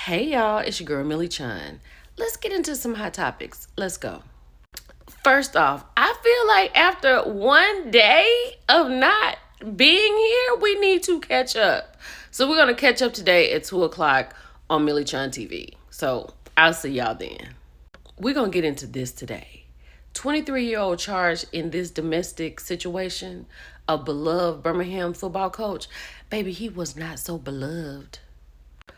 Hey y'all, it's your girl Millie Chun. Let's get into some hot topics. Let's go. First off, I feel like after one day of not being here, we need to catch up. So we're gonna catch up today at 2 o'clock on Millie Chun TV. So I'll see y'all then. We're gonna get into this today. 23-year-old charged in this domestic situation, a beloved Birmingham football coach. Baby, he was not so beloved.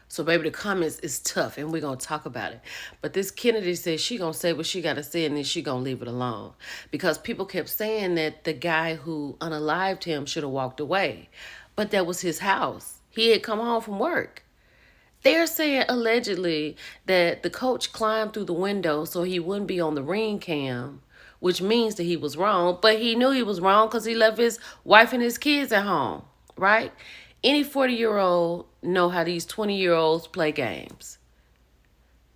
So, baby, the comments is tough, and we're going to talk about it. But this Kennedy says she going to say what she got to say, and then she going to leave it alone. Because people kept saying that the guy who unalived him should have walked away. But that was his house. He had come home from work. They're saying, allegedly, that the coach climbed through the window so he wouldn't be on the ring cam, which means that he was wrong. But he knew he was wrong because he left his wife and his kids at home, right? Any 40-year-old know how these 20-year-olds play games.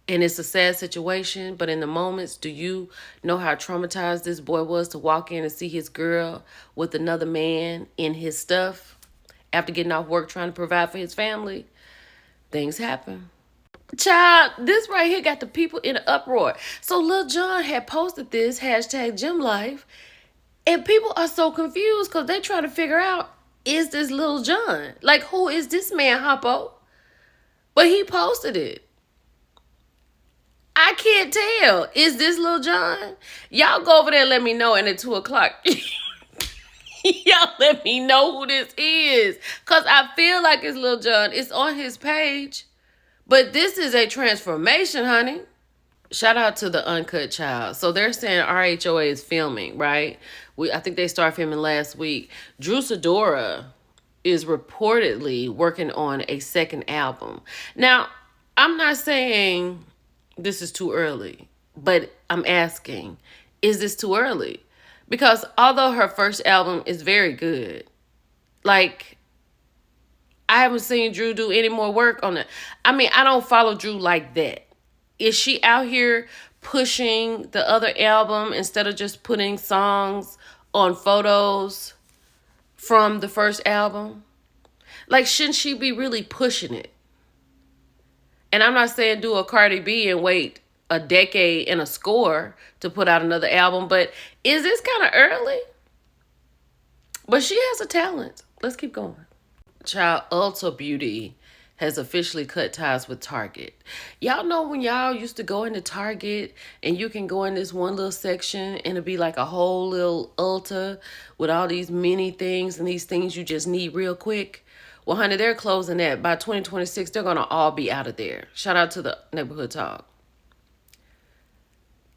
And it's a sad situation, but in the moments, do you know how traumatized this boy was to walk in and see his girl with another man in his stuff after getting off work trying to provide for his family? Things happen. Child, this right here got the people in an uproar. So Lil Jon had posted this hashtag Gym Life, and people are so confused because they try to figure out, is this Lil Jon? Like, who is this man, Hoppo? But he posted it. I can't tell. Is this Lil Jon? Y'all go over there and let me know. And at 2 o'clock, y'all let me know who this is. Because I feel like it's Lil Jon. It's on his page. But this is a transformation, honey. Shout out to the Uncut Child. So they're saying RHOA is filming, right? I think they started filming last week. Drew Sidora is reportedly working on a second album. Now, I'm not saying this is too early, but I'm asking, is this too early? Because although her first album is very good, like, I haven't seen Drew do any more work on it. I mean, I don't follow Drew like that. Is she out here pushing the other album instead of just putting songs on photos from the first album? Like, shouldn't she be really pushing it? And I'm not saying do a Cardi B and wait a decade and a score to put out another album, but is this kind of early? But she has a talent. Let's keep going. Child, Ulta Beauty has officially cut ties with Target. Y'all know when y'all used to go into Target and you can go in this one little section and it'll be like a whole little Ulta with all these mini things and these things you just need real quick? Well, honey, they're closing that. By 2026, they're going to all be out of there. Shout out to the Neighborhood Talk.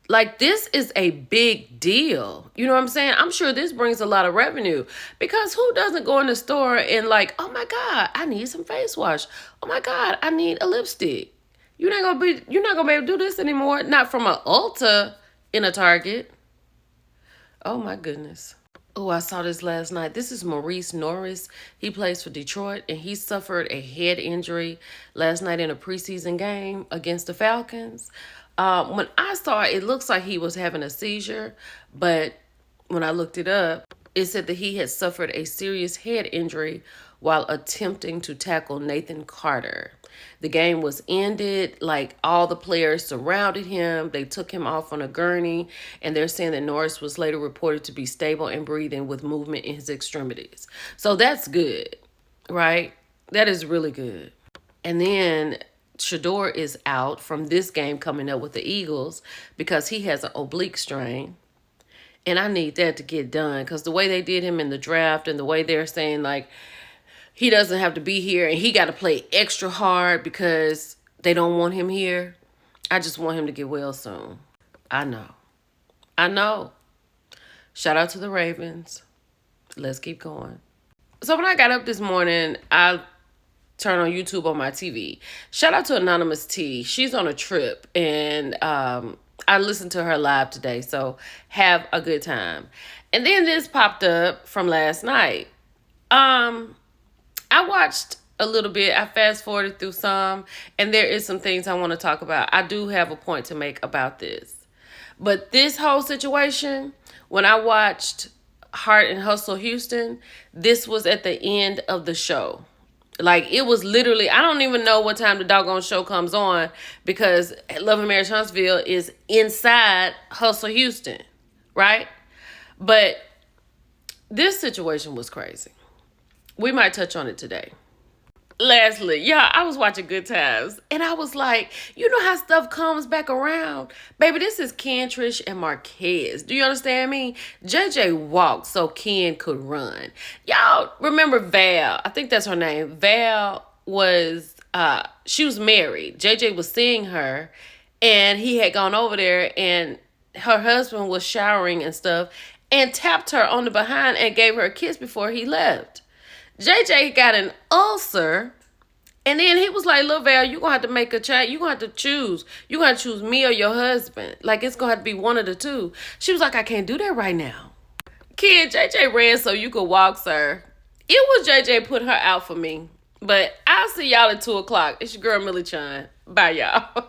Like, this is a big deal. You know what I'm saying? I'm sure this brings a lot of revenue because who doesn't go in the store and like, oh my God, I need some face wash. Oh my God, I need a lipstick. You're not gonna be able to do this anymore. Not from an Ulta in a Target. Oh my goodness. Oh, I saw this last night. This is Maurice Norris. He plays for Detroit, and he suffered a head injury last night in a preseason game against the Falcons. When I saw it, it looks like he was having a seizure, but when I looked it up, it said that he had suffered a serious head injury while attempting to tackle Nathan Carter. The game was ended, like all the players surrounded him. They took him off on a gurney, and they're saying that Norris was later reported to be stable and breathing with movement in his extremities. So that's good, right? That is really good. And then Shador is out from this game coming up with the Eagles because he has an oblique strain. And I need that to get done because the way they did him in the draft and the way they're saying, like, he doesn't have to be here and he got to play extra hard because they don't want him here. I just want him to get well soon. I know. Shout out to the Ravens. Let's keep going. So when I got up this morning, I turned on YouTube on my TV. Shout out to Anonymous T. She's on a trip and I listened to her live today. So have a good time. And then this popped up from last night. I watched a little bit. I fast forwarded through some, and there is some things I want to talk about. I do have a point to make about this. But this whole situation, when I watched Heart and Hustle Houston, this was at the end of the show. Like, it was literally, I don't even know what time the doggone show comes on, because Love and Marriage Huntsville is inside Hustle Houston, right? But this situation was crazy. We might touch on it today. Lastly, yeah, I was watching Good Times, and I was like, you know how stuff comes back around? Baby, this is Ken, Trish, and Marquez. Do you understand me? JJ walked so Ken could run. Y'all remember Val? I think that's her name. Val was, she was married. JJ was seeing her, and he had gone over there, and her husband was showering and stuff, and tapped her on the behind and gave her a kiss before he left. JJ got an ulcer, and then he was like, "Lil Val, you're going to have to make a change. You're going to have to choose. You're going to choose me or your husband. Like, it's going to have to be one of the two." She was like, "I can't do that right now." Kid, JJ ran so you could walk, sir. It was JJ put her out for me. But I'll see y'all at 2 o'clock. It's your girl, Millie Chun. Bye, y'all.